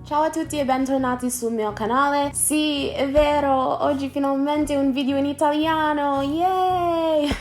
Ciao a tutti e bentornati sul mio canale. Sì, è vero, oggi finalmente un video in italiano, yay!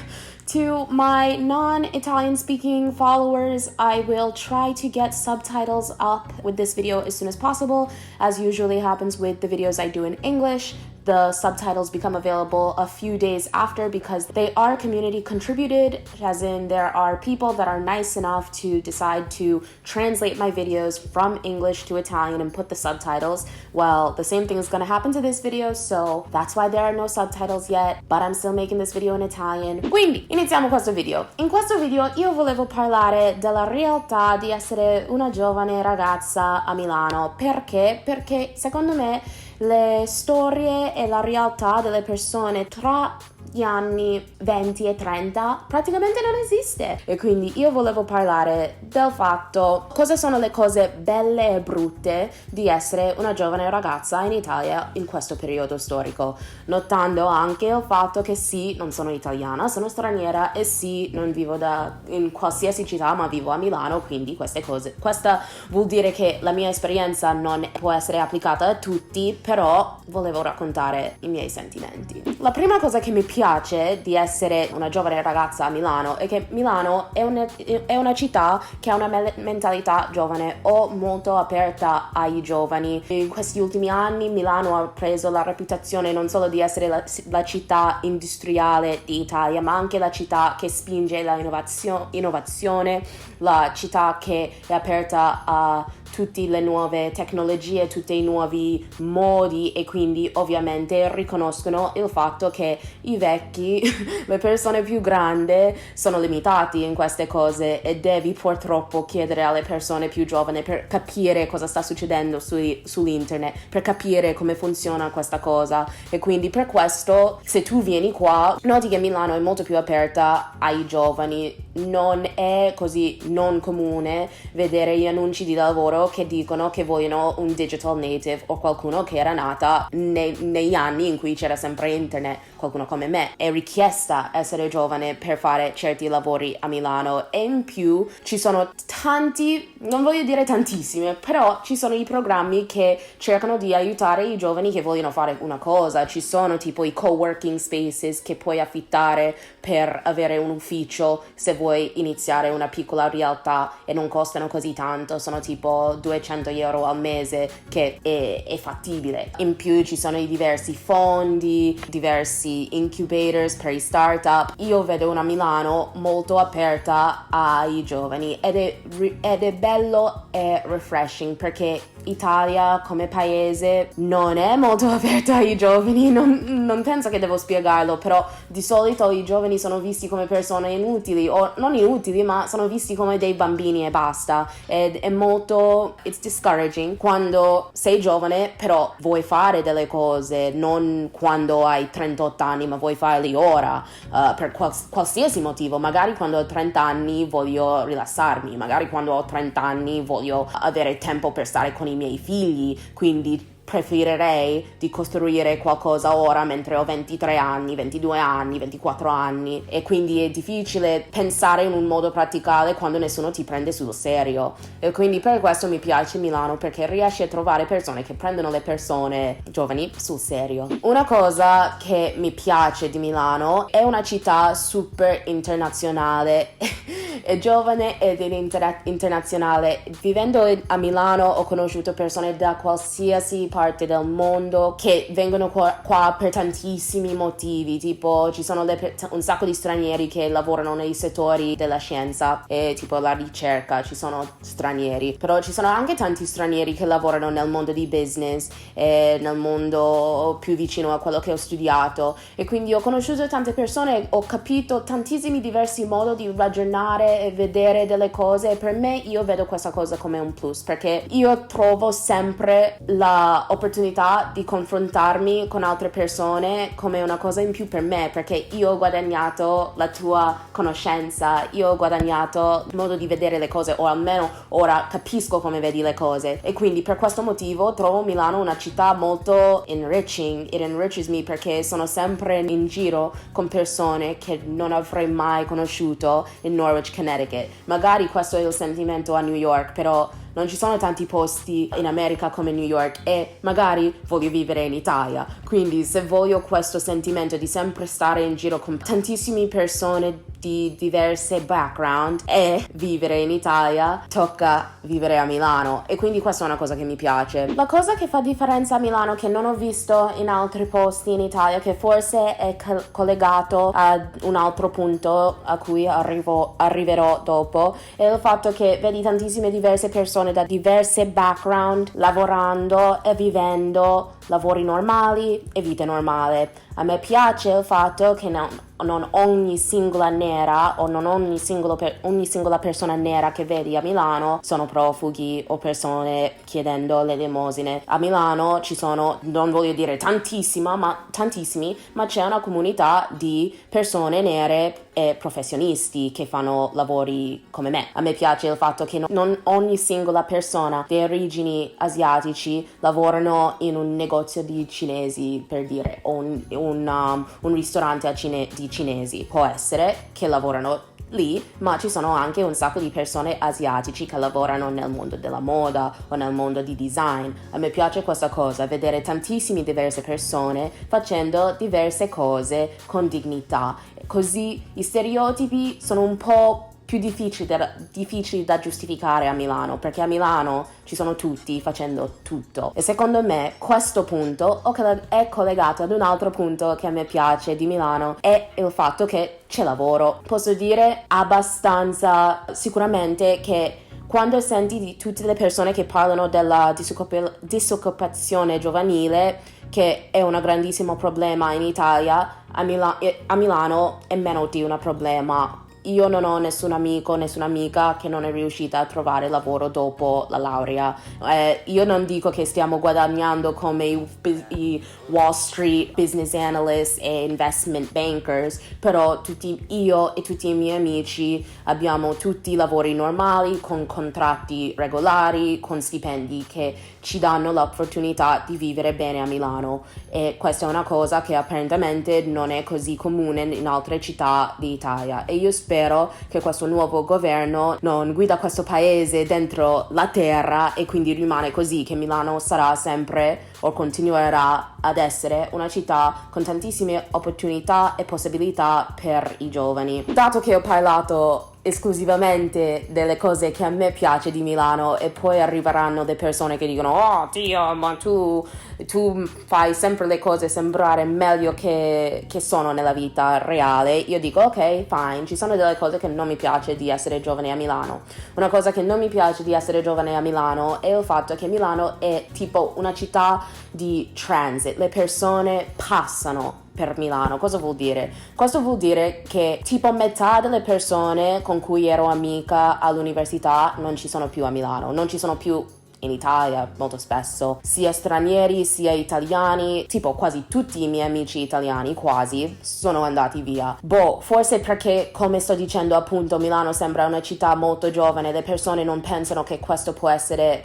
To my non-Italian speaking followers, I will try to get subtitles up with this video as soon as possible. As usually happens with the videos I do in English, the subtitles become available a few days after because they are community contributed, as in there are people that are nice enough to decide to translate my videos from English to Italian and put the subtitles. Well, the same thing is going to happen to this video, so that's why there are no subtitles yet, but I'm still making this video in Italian. Quindi, iniziamo questo video. In questo video io volevo parlare della realtà di essere una giovane ragazza a Milano. Perché? Perché secondo me le storie e la realtà delle persone tra gli anni 20 e 30 praticamente non esiste. E quindi io volevo parlare del fatto cosa sono le cose belle e brutte di essere una giovane ragazza in Italia in questo periodo storico, notando anche il fatto che sì, non sono italiana, sono straniera e sì, non vivo in qualsiasi città, ma vivo a Milano, quindi questa vuol dire che la mia esperienza non può essere applicata a tutti, però volevo raccontare i miei sentimenti. La prima cosa che mi piace di essere una giovane ragazza a Milano è che Milano è una città che ha una mentalità giovane o molto aperta ai giovani. In questi ultimi anni Milano ha preso la reputazione non solo di essere la città industriale d'Italia, ma anche la città che spinge la innovazione, la città che è aperta a tutte le nuove tecnologie, tutti i nuovi modi, e quindi ovviamente riconoscono il fatto che i vecchi, le persone più grandi sono limitati in queste cose e devi purtroppo chiedere alle persone più giovani per capire cosa sta succedendo sull'internet, per capire come funziona questa cosa. E quindi per questo, se tu vieni qua, noti che Milano è molto più aperta ai giovani. Non è così non comune vedere gli annunci di lavoro che dicono che vogliono un digital native o qualcuno che era nata negli anni in cui c'era sempre internet, qualcuno come me. È richiesta essere giovane per fare certi lavori a Milano, e in più ci sono tanti, non voglio dire tantissime, però ci sono i programmi che cercano di aiutare i giovani che vogliono fare una cosa. Ci sono tipo i co-working spaces che puoi affittare per avere un ufficio se vuoi iniziare una piccola realtà e non costano così tanto, sono tipo 200 euro al mese, che è fattibile. In più ci sono i diversi fondi, diversi incubators per i startup. Io vedo una Milano molto aperta ai giovani ed è bello e refreshing, perché Italia come paese non è molto aperta ai giovani. Non penso che devo spiegarlo, però di solito i giovani sono visti come persone inutili, o non inutili, ma sono visti come dei bambini e basta. Ed è molto, it's discouraging quando sei giovane però vuoi fare delle cose, non quando hai 38 anni, ma vuoi farli ora, per qualsiasi motivo. Magari quando ho 30 anni voglio rilassarmi, magari quando ho 30 anni voglio avere tempo per stare con i miei figli, quindi preferirei di costruire qualcosa ora mentre ho 23 anni, 22 anni, 24 anni, e quindi è difficile pensare in un modo praticale quando nessuno ti prende sul serio. E quindi per questo mi piace Milano, perché riesci a trovare persone che prendono le persone giovani sul serio. Una cosa che mi piace di Milano è una città super internazionale. È giovane ed è internazionale. Vivendo a Milano ho conosciuto persone da qualsiasi parte del mondo che vengono qua per tantissimi motivi. Tipo ci sono un sacco di stranieri che lavorano nei settori della scienza e tipo la ricerca, ci sono stranieri, però ci sono anche tanti stranieri che lavorano nel mondo di business e nel mondo più vicino a quello che ho studiato. E quindi ho conosciuto tante persone, ho capito tantissimi diversi modi di ragionare e vedere delle cose, e per me io vedo questa cosa come un plus, perché io trovo sempre la opportunità di confrontarmi con altre persone come una cosa in più per me, perché io ho guadagnato la tua conoscenza, io ho guadagnato il modo di vedere le cose, o almeno ora capisco come vedi le cose. E quindi per questo motivo trovo Milano una città molto enriching. It enriches me, perché sono sempre in giro con persone che non avrei mai conosciuto in Norwich, Connecticut. Magari questo è il sentimento a New York, però non ci sono tanti posti in America come New York e magari voglio vivere in Italia. Quindi se voglio questo sentimento di sempre stare in giro con tantissime persone di diverse background e vivere in Italia, tocca vivere a Milano, e quindi questa è una cosa che mi piace. La cosa che fa differenza a Milano, che non ho visto in altri posti in Italia, che forse è collegato ad un altro punto a cui arriverò dopo, è il fatto che vedi tantissime diverse persone da diverse background lavorando e vivendo lavori normali e vite normali. A me piace il fatto che non ogni singola nera o non ogni singola persona nera che vedi a Milano sono profughi o persone chiedendo le elemosine. A Milano ci sono, non voglio dire tantissimi, ma c'è una comunità di persone nere e professionisti che fanno lavori come me. A me piace il fatto che non ogni singola persona di origini asiatici lavorano in un negozio di cinesi, per dire, o un ristorante di cinesi. Può essere che lavorano lì, ma ci sono anche un sacco di persone asiatici che lavorano nel mondo della moda o nel mondo di design. A me piace questa cosa, vedere tantissime diverse persone facendo diverse cose con dignità. Così i stereotipi sono un po' più difficili da giustificare a Milano, perché a Milano ci sono tutti facendo tutto. E secondo me questo punto è collegato ad un altro punto che a me piace di Milano, è il fatto che c'è lavoro. Posso dire abbastanza sicuramente che quando senti di tutte le persone che parlano della disoccupazione giovanile, che è un grandissimo problema in Italia, a Milano è meno di un problema. Io non ho nessun amico, nessuna amica che non è riuscita a trovare lavoro dopo la laurea. Io non dico che stiamo guadagnando come i Wall Street business analysts e investment bankers, però io e tutti i miei amici abbiamo tutti lavori normali, con contratti regolari, con stipendi che ci danno l'opportunità di vivere bene a Milano, e questa è una cosa che apparentemente non è così comune in altre città d'Italia, e io spero che questo nuovo governo non guida questo paese dentro la terra e quindi rimane così, che Milano sarà sempre o continuerà ad essere una città con tantissime opportunità e possibilità per i giovani. Dato che ho parlato esclusivamente delle cose che a me piace di Milano, e poi arriveranno le persone che dicono oh Dio, ma tu fai sempre le cose sembrare meglio che sono nella vita reale, io dico ok, fine, ci sono delle cose che non mi piace di essere giovane a Milano. Una cosa che non mi piace di essere giovane a Milano è il fatto che Milano è tipo una città di transit, le persone passano per Milano. Cosa vuol dire? Questo vuol dire che tipo metà delle persone con cui ero amica all'università non ci sono più a Milano, non ci sono più in Italia molto spesso, sia stranieri sia italiani, tipo quasi tutti i miei amici italiani, quasi, sono andati via. Forse perché, come sto dicendo appunto, Milano sembra una città molto giovane, le persone non pensano che questa può essere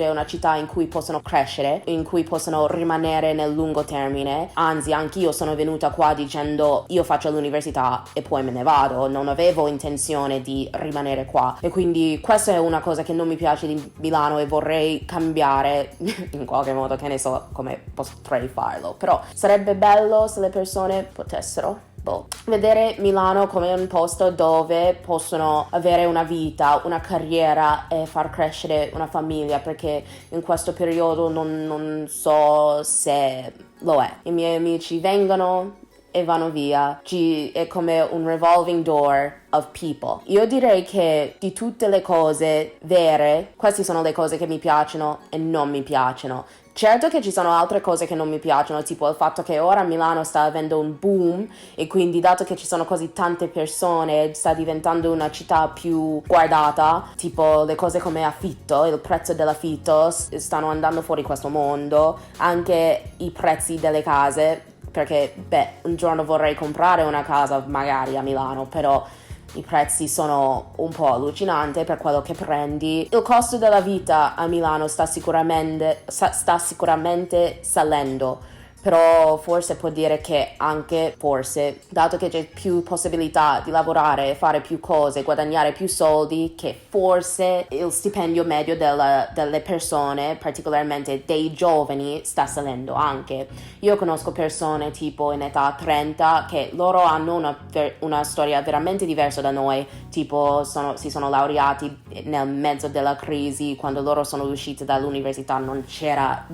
una città in cui possono crescere, in cui possono rimanere nel lungo termine. Anzi, anch'io sono venuta qua dicendo io faccio l'università e poi me ne vado, non avevo intenzione di rimanere qua, e quindi questa è una cosa che non mi piace di Milano e vorrei cambiare in qualche modo, che ne so come potrei farlo, però sarebbe bello se le persone potessero vedere Milano come un posto dove possono avere una vita, una carriera e far crescere una famiglia, perché in questo periodo non so se lo è. I miei amici vengono e vanno via, è come un revolving door of people. Io direi che di tutte le cose vere, queste sono le cose che mi piacciono e non mi piacciono. Certo che ci sono altre cose che non mi piacciono, tipo il fatto che ora Milano sta avendo un boom, e quindi dato che ci sono così tante persone sta diventando una città più guardata, tipo le cose come affitto, il prezzo dell'affitto stanno andando fuori questo mondo, anche i prezzi delle case, perché un giorno vorrei comprare una casa magari a Milano, però i prezzi sono un po' allucinanti per quello che prendi. Il costo della vita a Milano sta sicuramente salendo, però forse può dire che anche forse, dato che c'è più possibilità di lavorare, fare più cose, guadagnare più soldi, che forse il stipendio medio delle persone, particolarmente dei giovani, sta salendo anche. Io conosco persone tipo in età 30 che loro hanno una storia veramente diversa da noi, tipo si sono laureati nel mezzo della crisi, quando loro sono usciti dall'università non c'era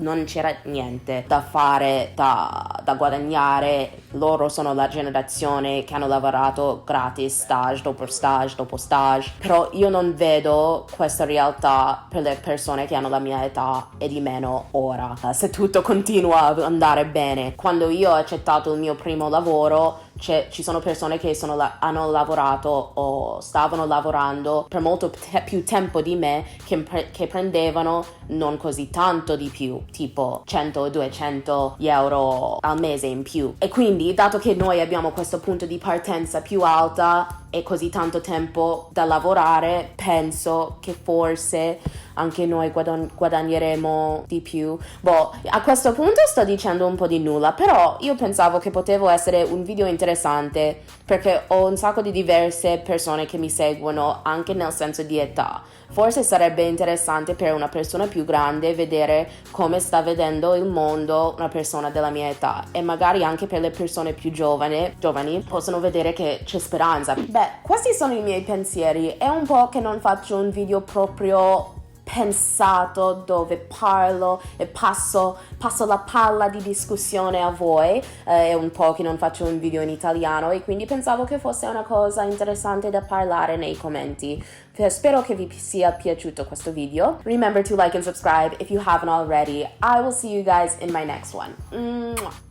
niente da fare, da guadagnare. Loro sono la generazione che hanno lavorato gratis, stage dopo stage dopo stage, però io non vedo questa realtà per le persone che hanno la mia età e di meno ora. Se tutto continua ad andare bene. Quando io ho accettato il mio primo lavoro, ci sono persone che hanno lavorato o stavano lavorando per molto più tempo di me, che prendevano non così tanto di più, tipo 100-200 euro al mese in più. E quindi, dato che noi abbiamo questo punto di partenza più alta e così tanto tempo da lavorare, penso che forse anche noi guadagneremo di più. Boh, a questo punto sto dicendo un po' di nulla, però io pensavo che potevo essere un video interessante perché ho un sacco di diverse persone che mi seguono anche nel senso di età. Forse sarebbe interessante per una persona più grande vedere come sta vedendo il mondo una persona della mia età, e magari anche per le persone più giovani possono vedere che c'è speranza. Beh, questi sono i miei pensieri. È un po' che non faccio un video proprio pensato dove parlo e passo la palla di discussione a voi. È un po' che non faccio un video in italiano e quindi pensavo che fosse una cosa interessante da parlare nei commenti. Spero che vi sia piaciuto questo video. Remember to like and subscribe if you haven't already. I will see you guys in my next one. Mwah.